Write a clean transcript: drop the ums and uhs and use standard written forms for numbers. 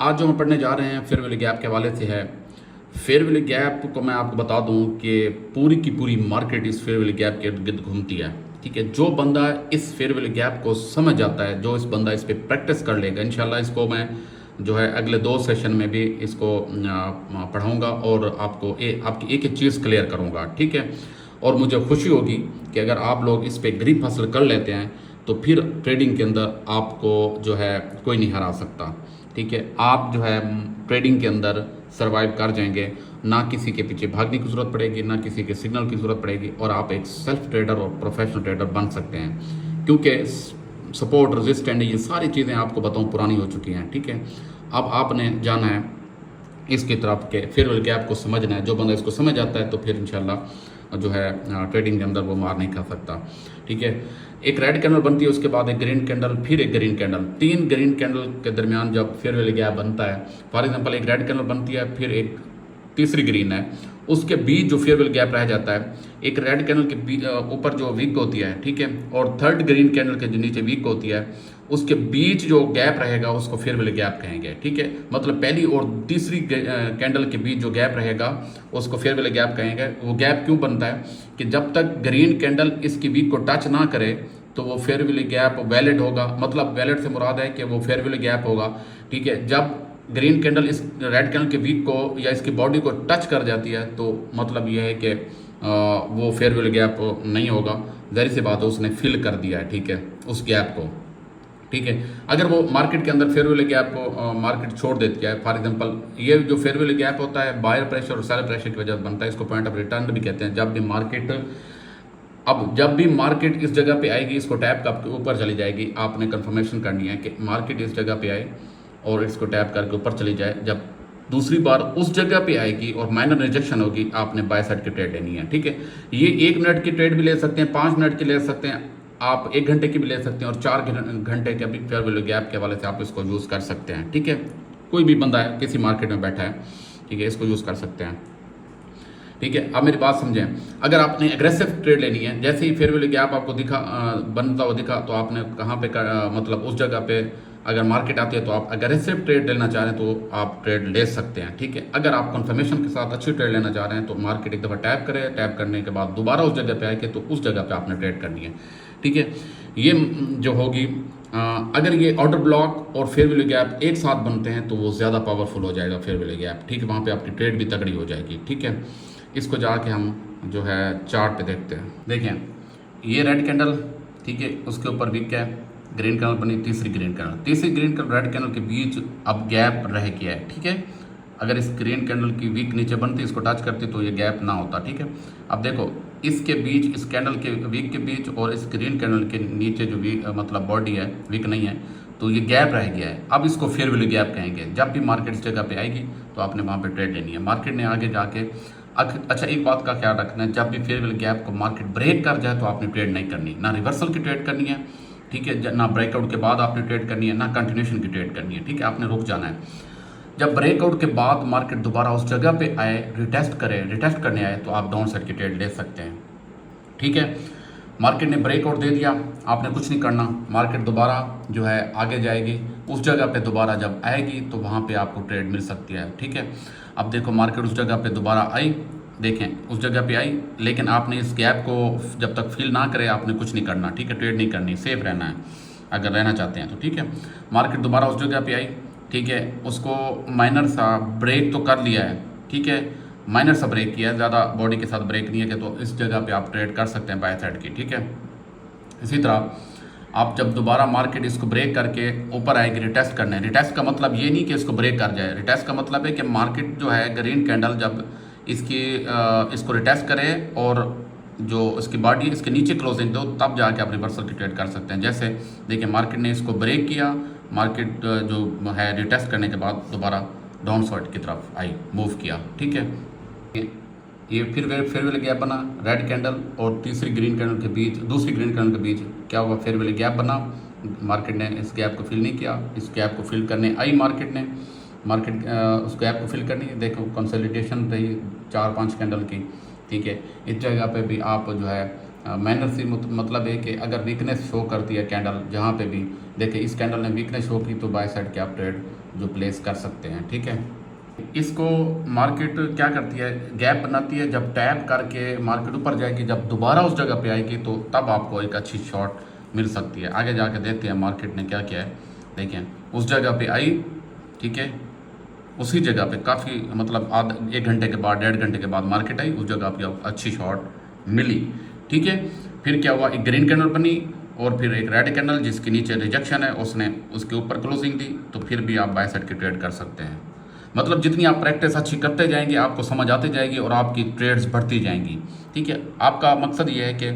आज जो हम पढ़ने जा रहे हैं फेयर वैल्यू गैप के हवाले से है। फेयर वैल्यू गैप को मैं आपको बता दूं कि पूरी की पूरी मार्केट इस फेयर वैल्यू गैप के इर्द गिर्द घूमती है। ठीक है, जो बंदा इस फेयर वैल्यू गैप को समझ जाता है, जो इस बंदा इस पर प्रैक्टिस कर लेगा, इंशाल्लाह इसको मैं जो है अगले 2 सेशन में भी इसको पढ़ाऊँगा और आपकी एक एक चीज़ क्लियर करूँगा। ठीक है, और मुझे खुशी होगी कि अगर आप लोग इस पर ग्रिप हासिल कर लेते हैं तो फिर ट्रेडिंग के अंदर आपको जो है कोई नहीं हरा सकता। ठीक है, आप जो है ट्रेडिंग के अंदर सरवाइव कर जाएंगे, ना किसी के पीछे भागने की ज़रूरत पड़ेगी, ना किसी के सिग्नल की ज़रूरत पड़ेगी, और आप एक सेल्फ ट्रेडर और प्रोफेशनल ट्रेडर बन सकते हैं। क्योंकि सपोर्ट, रेजिस्टेंट, ये सारी चीज़ें आपको बताऊँ पुरानी हो चुकी हैं। ठीक है, अब आपने जाना है इसकी तरफ के फेयर वैल्यू गैप को समझना है। जो बंदा इसको समझ आता है तो फिर इंशाल्लाह जो है ट्रेडिंग के अंदर वो मार नहीं खा सकता। ठीक है, एक रेड कैंडल बनती है, उसके बाद एक ग्रीन कैंडल, फिर एक ग्रीन कैंडल। 3 ग्रीन कैंडल के दरमियान जब फेयर वैल्यू गैप बनता है, फॉर एग्जांपल एक रेड कैंडल बनती है, फिर एक तीसरी ग्रीन है, उसके बीच जो फेयर वैल्यू गैप रह जाता है, एक रेड कैंडल के ऊपर जो वीक होती है, ठीक है, और थर्ड ग्रीन कैंडल के जो नीचे वीक होती है, उसके बीच जो गैप रहेगा उसको फेयर वैल्यू गैप कहेंगे। ठीक है, मतलब पहली और तीसरी कैंडल के बीच जो गैप रहेगा उसको फेयर वैल्यू गैप कहेंगे। वो गैप क्यों बनता है कि जब तक ग्रीन कैंडल इसकी वीक को टच ना करे तो वो फेयर वैल्यू गैप वैलिड होगा। मतलब वैलिड से मुराद है कि वो फेयर वैल्यू गैप होगा। ठीक है, जब ग्रीन कैंडल इस रेड कैंडल के वीक को या इसकी बॉडी को टच कर जाती है तो मतलब ये है कि वो फेयर वैल्यू गैप नहीं होगा। ज़ाहिर सी बात है, उसने फिल कर दिया है। ठीक है, उस गैप को। ठीक है, अगर वो मार्केट के अंदर फेयर वैल्यू गैप को मार्केट छोड़ देती है, फॉर एग्जांपल ये जो फेयर वैल्यू गैप होता है बायर प्रेशर और सेलर प्रेशर की वजह से बनता है। इसको पॉइंट ऑफ रिटर्न भी कहते हैं। जब भी मार्केट इस जगह पे आएगी, इसको टैप करके ऊपर चली जाएगी, आपने कंफर्मेशन करनी है कि मार्केट इस जगह पे आए और इसको टैप करके ऊपर चली जाए। जब दूसरी बार उस जगह पे आएगी और माइनर रिजेक्शन होगी, आपने बाय साइड की ट्रेड लेनी है। ठीक है, ये 1 मिनट की ट्रेड भी ले सकते हैं, 5 मिनट की ले सकते हैं, आप 1 घंटे की भी ले सकते हैं, और 4 घंटे के भी फेयर वैल्यू गैप के हवाले से आप इसको यूज़ कर सकते हैं। ठीक है, कोई भी बंदा है किसी मार्केट में बैठा है, ठीक है, इसको यूज़ कर सकते हैं। ठीक है, अब मेरी बात समझें। अगर आपने एग्रेसिव ट्रेड लेनी है, जैसे ही फेयर वैल्यू गैप आपको बनता हुआ दिखा, तो आपने कहाँ पे मतलब उस जगह पे अगर मार्केट आती है तो आप अग्रेसिव ट्रेड लेना चाह रहे हैं तो आप ट्रेड ले सकते हैं। ठीक है, अगर आप कंफर्मेशन के साथ अच्छी ट्रेड लेना चाह रहे हैं तो मार्केट एक दफ़ा टैप करें, टैप करने के बाद दोबारा उस जगह पे आए तो उस जगह पे आपने ट्रेड करनी है। ठीक है, ये जो होगी, अगर ये ऑर्डर ब्लॉक और फेयर वैल्यू गैप एक साथ बनते हैं तो वो ज़्यादा पावरफुल हो जाएगा फेयर वैल्यू गैप। ठीक है, वहाँ पे आपकी ट्रेड भी तगड़ी हो जाएगी। ठीक है, इसको जाके हम जो है चार्ट पे देखते हैं। देखें, ये रेड कैंडल, ठीक है, उसके ऊपर वीक है, ग्रीन कैंडल बनी, तीसरी ग्रीन कैंडल रेड कैंडल के बीच अब गैप रह गया है। ठीक है, अगर इस ग्रीन कैंडल की वीक नीचे बनती, इसको टच करती तो ये गैप ना होता। ठीक है, अब देखो इसके बीच, इस कैंडल के वीक के बीच और इस ग्रीन कैंडल के नीचे जो वीक मतलब बॉडी है, वीक नहीं है, तो ये गैप रह गया है। अब इसको फेयर वैल्यू गैप कहेंगे। जब भी मार्केट इस जगह पे आएगी तो आपने वहाँ पे ट्रेड लेनी है। मार्केट ने आगे जाके अच्छा, एक बात का ख्याल रखना है, जब भी फेयर वैल्यू गैप को मार्केट ब्रेक कर जाए तो आपने ट्रेड नहीं करनी, ना रिवर्सल की ट्रेड करनी है। ठीक है, ना ब्रेकआउट के बाद आपने ट्रेड करनी है, ना कंटिन्यूशन की ट्रेड करनी है। ठीक है, आपने रुक जाना है। जब ब्रेकआउट के बाद मार्केट दोबारा उस जगह पे आए, रिटेस्ट करने आए, तो आप डाउन साइड की ट्रेड ले सकते हैं। ठीक है, मार्केट ने ब्रेकआउट दे दिया, आपने कुछ नहीं करना, मार्केट दोबारा जो है आगे जाएगी, उस जगह पे दोबारा जब आएगी तो वहाँ पे आपको ट्रेड मिल सकती है। ठीक है, अब देखो मार्केट उस जगह पे दोबारा आई, देखें उस जगह पे आई, लेकिन आपने इस गैप को जब तक फिल ना करे आपने कुछ नहीं करना। ठीक है, ट्रेड नहीं करनी, सेफ रहना है अगर रहना चाहते हैं तो। ठीक है, मार्केट दोबारा उस जगह पे आई, ठीक है, उसको माइनर सा ब्रेक तो कर लिया है। ठीक है, माइनर सा ब्रेक किया है, ज़्यादा बॉडी के साथ ब्रेक नहीं है कि तो इस जगह पे आप ट्रेड कर सकते हैं बाय साइड की। ठीक है, इसी तरह आप जब दोबारा मार्केट इसको ब्रेक करके ऊपर आएगी रिटेस्ट करने, रिटेस्ट का मतलब ये नहीं कि इसको ब्रेक कर जाए, रिटेस्ट का मतलब है कि मार्केट जो है ग्रीन कैंडल जब इसको रिटेस्ट करे और जो इसकी बॉडी इसके नीचे क्लोजिंग दो, तब जाके आप रिवर्सल की ट्रेड कर सकते हैं। जैसे देखिए मार्केट ने इसको ब्रेक किया, मार्केट जो है रिटेस्ट करने के बाद दोबारा डाउन साइड की तरफ आई, मूव किया। ठीक है, ये फिर फेयर वैल्यू गैप बना, रेड कैंडल और तीसरी ग्रीन कैंडल के बीच, दूसरी ग्रीन कैंडल के बीच क्या हुआ, फेयर वैल्यू गैप बना। मार्केट ने इस गैप को फिल नहीं किया, इस गैप को फिल करने आई मार्केट उस गैप को फिल करनी है। देखो कंसोलिडेशन रही 4-5 कैंडल की। ठीक है, इस जगह पे भी आप जो है माइनर सी मतलब है कि अगर वीकनेस शो करती है कैंडल, जहाँ पे भी देखिए इस कैंडल ने वीकनेस शो की तो बाय साइड के आप ट्रेड जो प्लेस कर सकते हैं। ठीक है, इसको मार्केट क्या करती है, गैप बनाती है, जब टैप करके मार्केट ऊपर जाएगी, जब दोबारा उस जगह पे आएगी तो तब आपको एक अच्छी शॉट मिल सकती है। आगे जाके देखते हैं मार्केट ने क्या किया है। देखिए उस जगह पे आई, ठीक है, उसी जगह पे काफ़ी मतलब आधा 1 घंटे के बाद 1.5 घंटे के बाद मार्केट आई, उस जगह पे अच्छी शॉट मिली। ठीक है, फिर क्या हुआ, एक ग्रीन कैंडल बनी और फिर एक रेड कैंडल जिसके नीचे रिजेक्शन है, उसने उसके ऊपर क्लोजिंग दी, तो फिर भी आप बाय साइड की ट्रेड कर सकते हैं। मतलब जितनी आप प्रैक्टिस अच्छी करते जाएंगे आपको समझ आती जाएगी और आपकी ट्रेड्स बढ़ती जाएंगी। ठीक है, आपका मकसद ये है कि